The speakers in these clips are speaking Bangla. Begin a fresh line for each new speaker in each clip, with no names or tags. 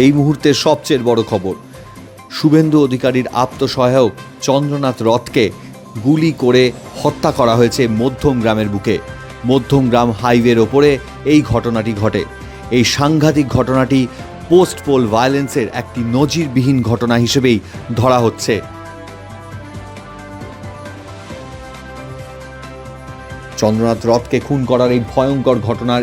এই মুহূর্তের সবচেয়ে বড় খবর, শুভেন্দু অধিকারীর আপ্তসহায়ক চন্দ্রনাথ রথকে গুলি করে হত্যা করা হয়েছে মধ্যমগ্রামের বুকে। মধ্যমগ্রাম হাইওয়ের ওপরে এই ঘটনাটি ঘটে। এই সাংঘাতিক ঘটনাটি পোস্ট পোল ভায়োলেন্সের একটি নজিরবিহীন ঘটনা হিসেবেই ধরা হচ্ছে। চন্দ্রনাথ রথকে খুন করার এই ভয়ঙ্কর ঘটনার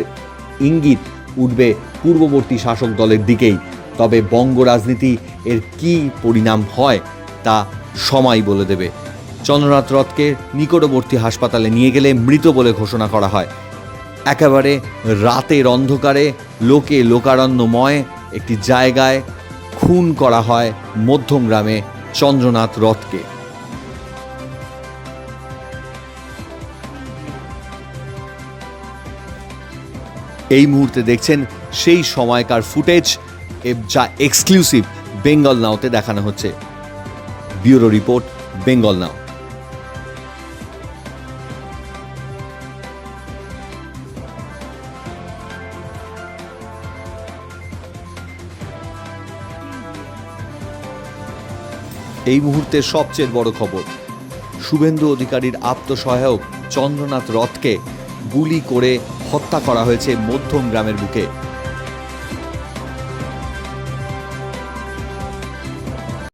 ইঙ্গিত উঠবে পূর্ববর্তী শাসক দলের দিকেই। তবে বঙ্গ রাজনীতি এর কী পরিণাম হয় তা সময় বলে দেবে। চন্দ্রনাথ রথকে নিকটবর্তী হাসপাতালে নিয়ে গেলে মৃত বলে ঘোষণা করা হয়। একেবারে রাতের অন্ধকারে লোকে লোকারণ্যময় একটি জায়গায় খুন করা হয় মধ্যমগ্রামে চন্দ্রনাথ রথকে। এই মুহূর্তে দেখছেন সেই সময়কার ফুটেজ, যা এক্সক্লুসিভ বেঙ্গল নাওতে দেখানো হচ্ছে। ব্যুরো রিপোর্ট, বেঙ্গল নাও। এই মুহূর্তের সবচেয়ে বড় খবর, শুভেন্দু অধিকারীর আপ্তসহায়ক চন্দ্রনাথ রথকে গুলি করে হত্যা করা হয়েছে মধ্যমগ্রামের বুকে।